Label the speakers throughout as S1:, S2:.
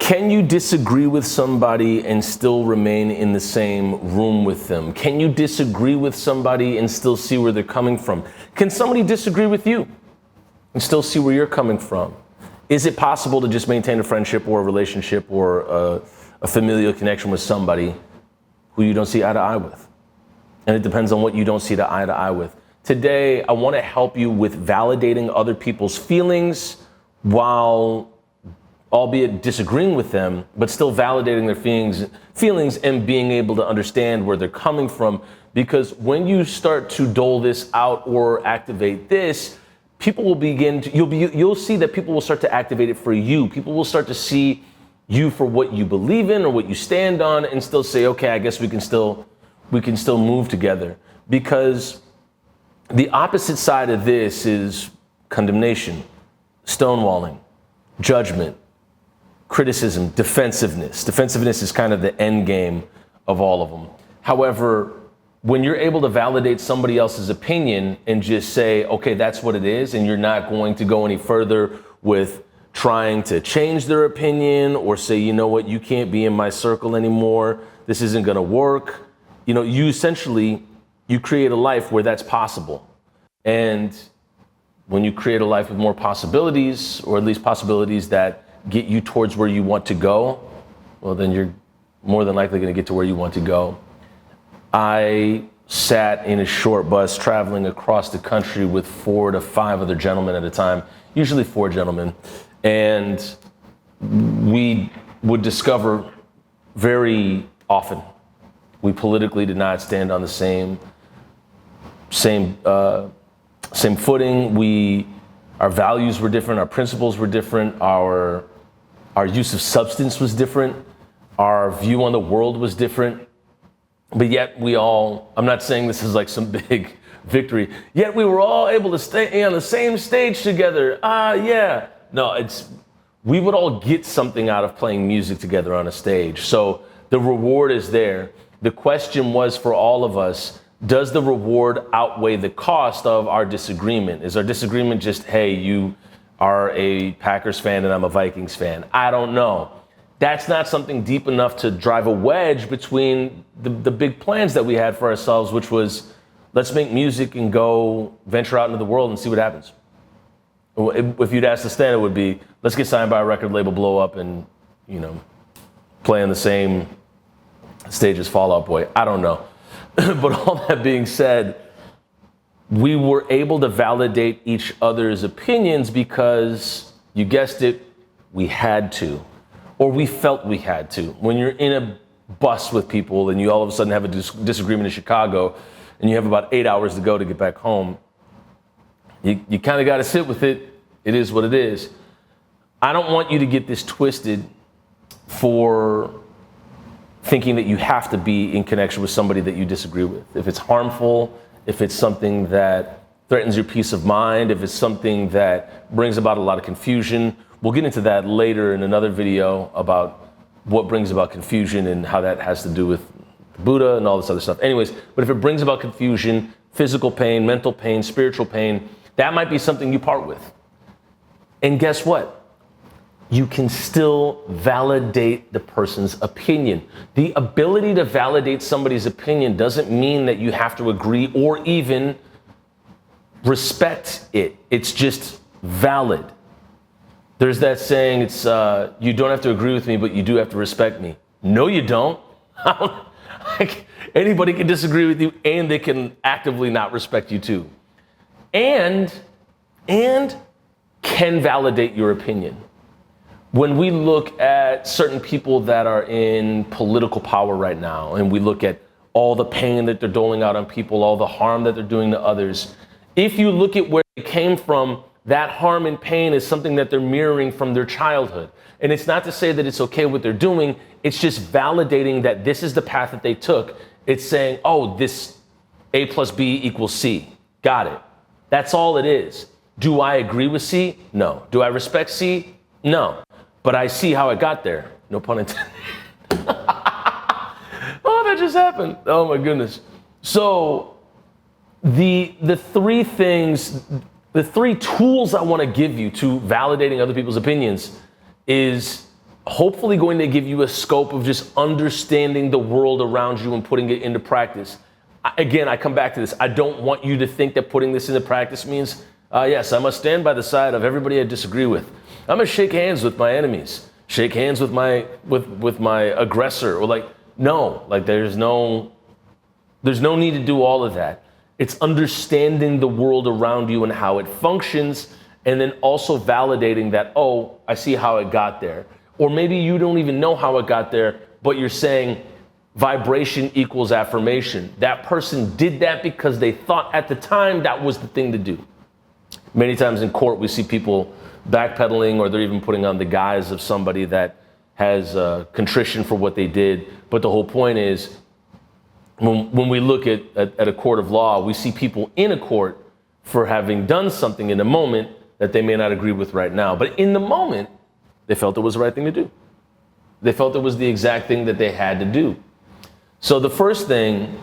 S1: Can you disagree with somebody and still remain in the same room with them? Can you disagree with somebody and still see where they're coming from? Can somebody disagree with you and still see where you're coming from? Is it possible to just maintain a friendship or a relationship or a familial connection with somebody who you don't see eye to eye with? And it depends on what you don't see eye to eye with. Today, I want to help you with validating other people's feelings while, albeit disagreeing with them, but still validating their feelings and being able to understand where they're coming from. Because when you start to dole this out or activate this, people will begin to, you'll see that people will start to activate it for you. People will start to see you for what you believe in or what you stand on and still say, okay, I guess we can still move together. Because the opposite side of this is condemnation, stonewalling, judgment, criticism, defensiveness. Defensiveness is kind of the end game of all of them. However, when you're able to validate somebody else's opinion and just say, okay, that's what it is, and you're not going to go any further with trying to change their opinion or say, you know what, you can't be in my circle anymore, this isn't gonna work. You know, you create a life where that's possible. And when you create a life with more possibilities, or at least possibilities that get you towards where you want to go, well, then you're more than likely gonna get to where you want to go. I sat in a short bus traveling across the country with 4 to 5 other gentlemen at a time, usually 4 gentlemen, and we would discover very often we politically did not stand on the same footing. Our values were different, our principles were different, our use of substance was different, our view on the world was different. But yet I'm not saying this is like some big victory, yet we were all able to stay on the same stage together. Yeah. No, we would all get something out of playing music together on a stage. So the reward is there. The question was for all of us, does the reward outweigh the cost of our disagreement? Is our disagreement just, hey, you are a Packers fan and I'm a Vikings fan? I don't know. That's not something deep enough to drive a wedge between the big plans that we had for ourselves, which was, let's make music and go venture out into the world and see what happens. If you'd ask the stand, it would be, let's get signed by a record label, blow up, and, you know, play on the same stage as Fall Out Boy. I don't know. But all that being said, we were able to validate each other's opinions because, you guessed it, we had to. Or we felt we had to. When you're in a bus with people and you all of a sudden have a disagreement in Chicago and you have about 8 hours to go to get back home, you kind of got to sit with it. It is what it is. I don't want you to get this twisted for thinking that you have to be in connection with somebody that you disagree with. If it's harmful, if it's something that threatens your peace of mind, if it's something that brings about a lot of confusion. We'll get into that later in another video about what brings about confusion and how that has to do with Buddha and all this other stuff. Anyways, but if it brings about confusion, physical pain, mental pain, spiritual pain, that might be something you part with. And guess what? You can still validate the person's opinion. The ability to validate somebody's opinion doesn't mean that you have to agree or even respect it. It's just valid. There's that saying, it's you don't have to agree with me, but you do have to respect me. No, you don't. Anybody can disagree with you and they can actively not respect you too. And can validate your opinion. When we look at certain people that are in political power right now, and we look at all the pain that they're doling out on people, all the harm that they're doing to others, if you look at where they came from, that harm and pain is something that they're mirroring from their childhood. And it's not to say that it's okay what they're doing, it's just validating that this is the path that they took. It's saying, oh, this A plus B equals C. Got it. That's all it is. Do I agree with C? No. Do I respect C? No. But I see how it got there. No pun intended. Oh, that just happened. Oh my goodness. So the three things, the three tools I want to give you to validating other people's opinions is hopefully going to give you a scope of just understanding the world around you and putting it into practice. Again, I come back to this. I don't want you to think that putting this into practice means, yes, I must stand by the side of everybody I disagree with. I'm gonna shake hands with my enemies, shake hands with my aggressor, or there's no need to do all of that. It's understanding the world around you and how it functions, and then also validating that, oh, I see how it got there. Or maybe you don't even know how it got there, but you're saying vibration equals affirmation. That person did that because they thought at the time that was the thing to do. Many times in court, we see people backpedaling, or they're even putting on the guise of somebody that has contrition for what they did. But the whole point is, when we look at a court of law, we see people in a court for having done something in a moment that they may not agree with right now. But in the moment, they felt it was the right thing to do. They felt it was the exact thing that they had to do. So the first thing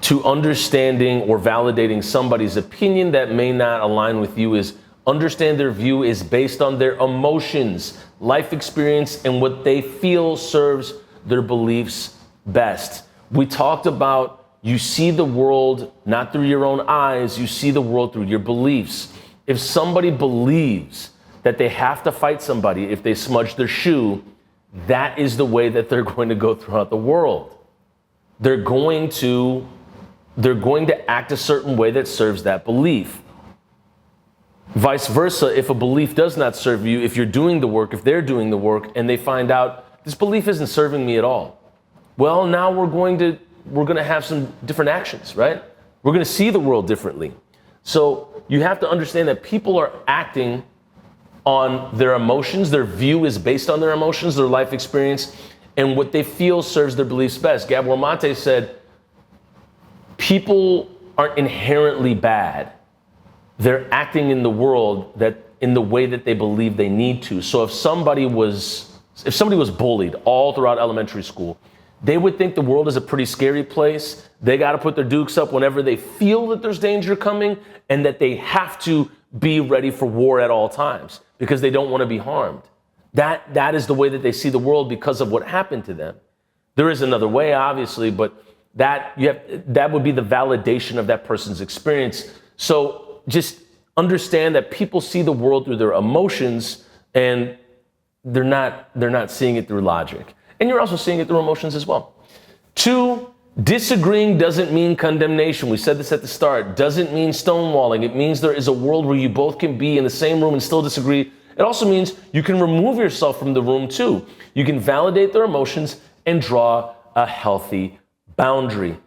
S1: to understanding or validating somebody's opinion that may not align with you is understand their view is based on their emotions, life experience, and what they feel serves their beliefs best. We talked about you see the world not through your own eyes, you see the world through your beliefs. If somebody believes that they have to fight somebody if they smudge their shoe, that is the way that they're going to go throughout the world. They're going to act a certain way that serves that belief. Vice versa, if a belief does not serve you, if you're doing the work, if they're doing the work, and they find out this belief isn't serving me at all, well, now we're going to have some different actions, right? We're going to see the world differently. So you have to understand that people are acting on their emotions. Their view is based on their emotions, their life experience, and what they feel serves their beliefs best. Gabor Mate said, people aren't inherently bad. They're acting in the world in the way that they believe they need to. So if somebody was bullied all throughout elementary school, they would think the world is a pretty scary place. They got to put their dukes up whenever they feel that there's danger coming, and that they have to be ready for war at all times because they don't want to be harmed. That is the way that they see the world because of what happened to them. There is another way, obviously, but that would be the validation of that person's experience. So just understand that people see the world through their emotions, and they're not seeing it through logic. And you're also seeing it through emotions as well. 2, disagreeing doesn't mean condemnation. We said this at the start. Doesn't mean stonewalling. It means there is a world where you both can be in the same room and still disagree. It also means you can remove yourself from the room too. You can validate their emotions and draw a healthy boundary.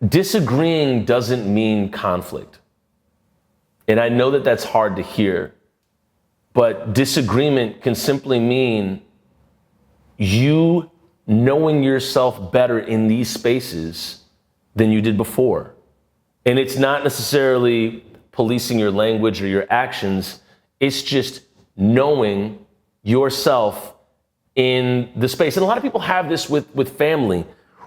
S1: Disagreeing doesn't mean conflict. And I know that that's hard to hear, but disagreement can simply mean you knowing yourself better in these spaces than you did before. And it's not necessarily policing your language or your actions. It's just knowing yourself in the space. And a lot of people have this with family,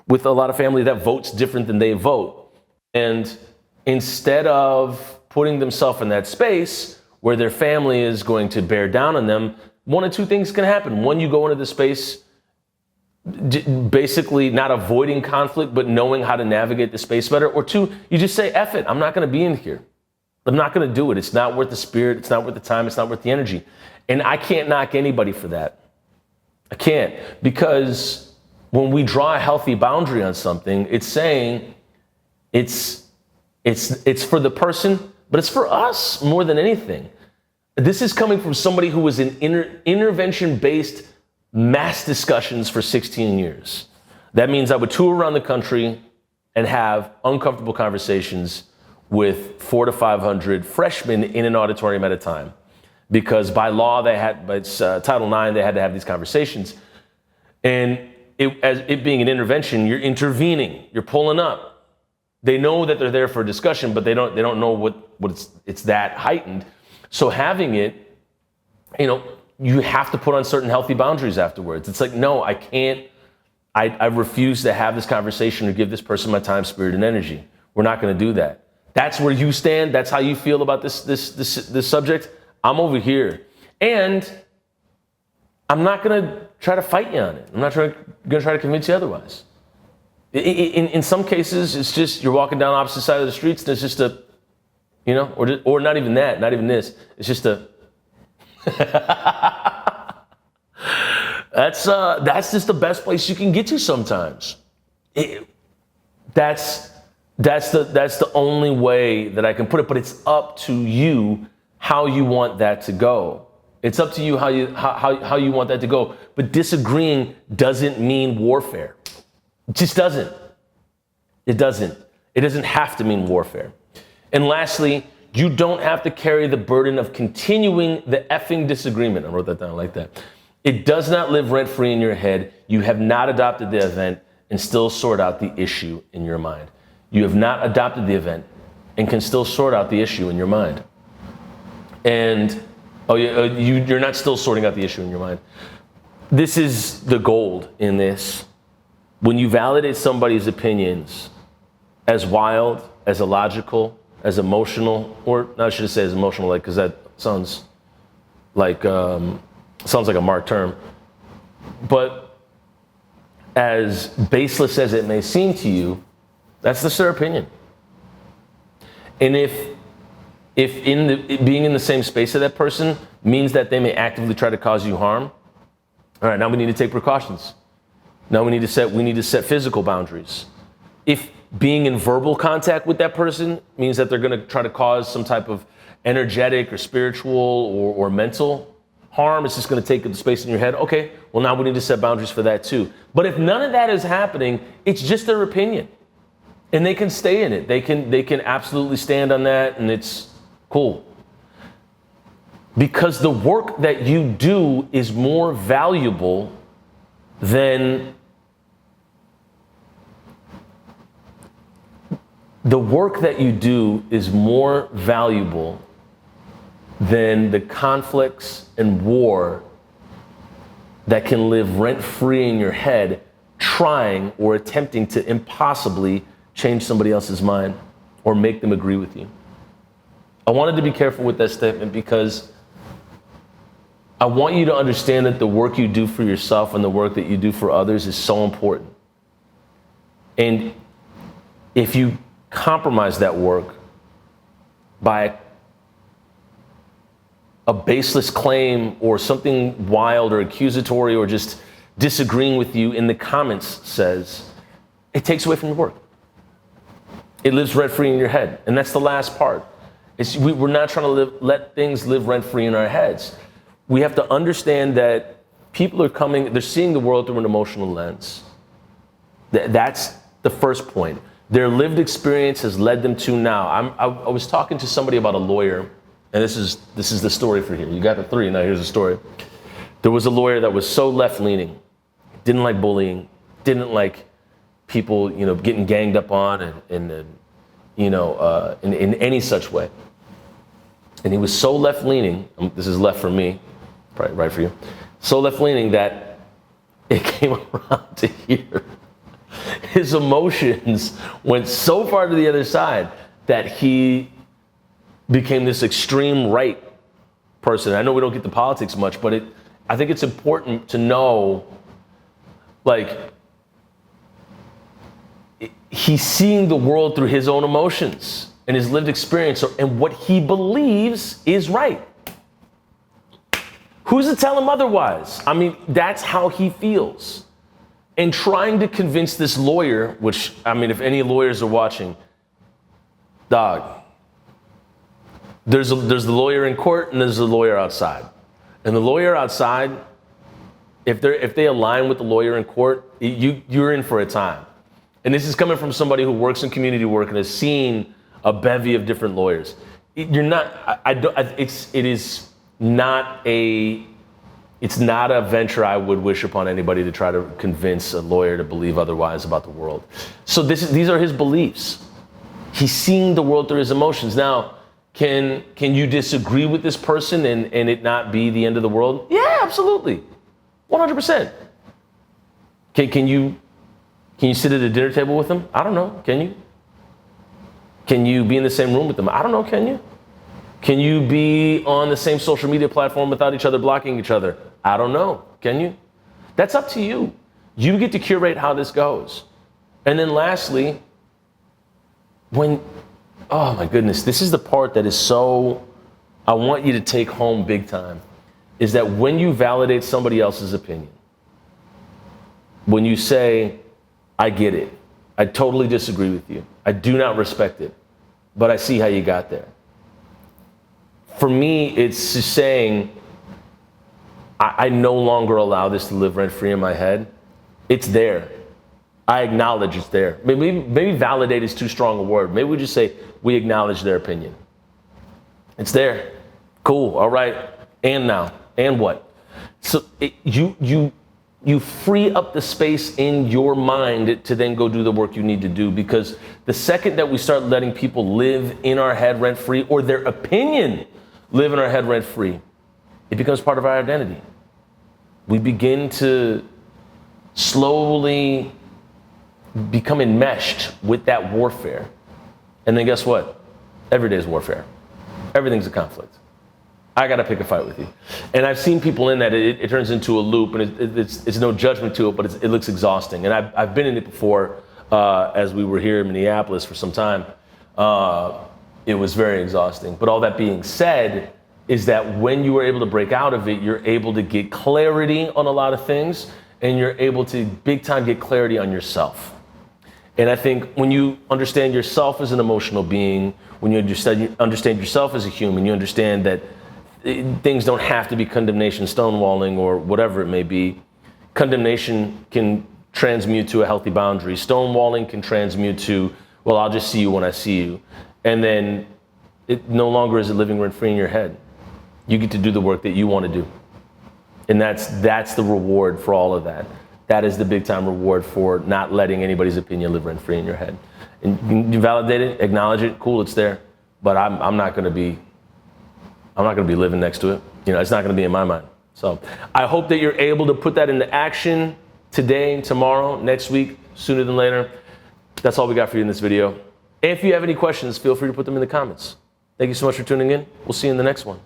S1: with a lot of family that votes different than they vote. And instead of putting themselves in that space where their family is going to bear down on them, one of two things can happen. One, you go into the space basically not avoiding conflict, but knowing how to navigate the space better. Or 2, you just say, F it, I'm not going to be in here. I'm not going to do it. It's not worth the spirit. It's not worth the time. It's not worth the energy. And I can't knock anybody for that. I can't, because when we draw a healthy boundary on something, it's saying it's for the person, but it's for us more than anything. This is coming from somebody who was in intervention-based mass discussions for 16 years. That means I would tour around the country and have uncomfortable conversations with 400 to 500 freshmen in an auditorium at a time. Because by law, by Title IX, they had to have these conversations. And it being an intervention, you're intervening, you're pulling up. They know that they're there for a discussion, but they don't know what it's that heightened. So having it, you have to put on certain healthy boundaries afterwards. It's like, no, I can't. I refuse to have this conversation or give this person my time, spirit, and energy. We're not going to do that. That's where you stand. That's how you feel about this subject. I'm over here. And I'm not going to try to fight you on it. I'm not going to try to convince you otherwise. In some cases, it's just you're walking down the opposite side of the streets and it's just a, or not even that, not even this. It's just a, that's just the best place you can get to sometimes. That's the only way that I can put it, but it's up to you how you want that to go. It's up to you how you want that to go. But disagreeing doesn't mean warfare. It just doesn't. It doesn't. It doesn't have to mean warfare. And lastly, you don't have to carry the burden of continuing the effing disagreement. I wrote that down like that. It does not live rent-free in your head. You have not adopted the event and still sort out the issue in your mind. You have not adopted the event and can still sort out the issue in your mind. And you're not still sorting out the issue in your mind. This is the gold in this. When you validate somebody's opinions as wild, as illogical, as emotional, or I should say as emotional, like, because that sounds like a marked term, but as baseless as it may seem to you, that's just their opinion. And if being in the same space of that person means that they may actively try to cause you harm, all right, now we need to take precautions. Now we need to set physical boundaries. If being in verbal contact with that person means that they're going to try to cause some type of energetic or spiritual or mental harm, it's just going to take up the space in your head. Okay, well, now we need to set boundaries for that too. But if none of that is happening, it's just their opinion. And they can stay in it. They can absolutely stand on that, and it's cool. Because the work that you do is more valuable than the conflicts and war that can live rent-free in your head, trying or attempting to impossibly change somebody else's mind or make them agree with you. I wanted to be careful with that statement because I want you to understand that the work you do for yourself and the work that you do for others is so important. And if you compromise that work by a baseless claim or something wild or accusatory or just disagreeing with you in the comments says, it takes away from your work. It lives rent-free in your head. And that's the last part. We're not trying to let things live rent-free in our heads. We have to understand that people are they're seeing the world through an emotional lens. That's the first point. Their lived experience has led them to now. I was talking to somebody about a lawyer, and this is the story for here. You got the three, now here's the story. There was a lawyer that was so left-leaning, didn't like bullying, didn't like people, getting ganged up on in any such way. And he was so left-leaning, this is left for me, probably right for you, so left-leaning that it came around to here. His emotions went so far to the other side that he became this extreme right person. I know we don't get to politics much, but I think it's important to know, he's seeing the world through his own emotions and his lived experience and what he believes is right. Who's to tell him otherwise? I mean, that's how he feels. And trying to convince this lawyer, which, if any lawyers are watching, dog, there's the lawyer in court and there's the lawyer outside. And the lawyer outside, if they align with the lawyer in court, you're in for a time. And this is coming from somebody who works in community work and has seen a bevy of different lawyers. It's not a venture I would wish upon anybody to try to convince a lawyer to believe otherwise about the world. So these are his beliefs. He's seeing the world through his emotions. Now, can you disagree with this person and it not be the end of the world? Yeah, absolutely. 100%. Can you sit at a dinner table with them? I don't know. Can you? Can you be in the same room with them? I don't know. Can you? Can you be on the same social media platform without each other blocking each other? I don't know. Can you? That's up to you. You get to curate how this goes. And then lastly, oh my goodness, this is the part that is so, I want you to take home big time, is that when you validate somebody else's opinion, when you say, I get it, I totally disagree with you, I do not respect it, but I see how you got there. For me, it's just saying, I no longer allow this to live rent-free in my head. It's there. I acknowledge it's there. Maybe validate is too strong a word. Maybe we just say, we acknowledge their opinion. It's there. Cool, all right, and now, and what? So you free up the space in your mind to then go do the work you need to do, because the second that we start letting people live in our head rent-free, or their opinion live in our head rent-free, it becomes part of our identity. We begin to slowly become enmeshed with that warfare. And then guess what? Every day is warfare. Everything's a conflict. I got to pick a fight with you. And I've seen people in that, it turns into a loop, and it's no judgment to it, but it looks exhausting. And I've been in it before as we were here in Minneapolis for some time. It was very exhausting. But all that being said, is that when you are able to break out of it, you're able to get clarity on a lot of things, and you're able to big time get clarity on yourself. And I think when you understand yourself as an emotional being, when you understand yourself as a human, you understand that things don't have to be condemnation, stonewalling, or whatever it may be. Condemnation can transmute to a healthy boundary. Stonewalling can transmute to, well, I'll just see you when I see you. And then it no longer is it living rent-free in your head. You get to do the work that you want to do. And that's the reward for all of that. That is the big time reward for not letting anybody's opinion live rent-free in your head. And you validate it, acknowledge it, cool, it's there. But I'm not going to be living next to it. It's not going to be in my mind. So I hope that you're able to put that into action today, tomorrow, next week, sooner than later. That's all we got for you in this video. If you have any questions, feel free to put them in the comments. Thank you so much for tuning in. We'll see you in the next one.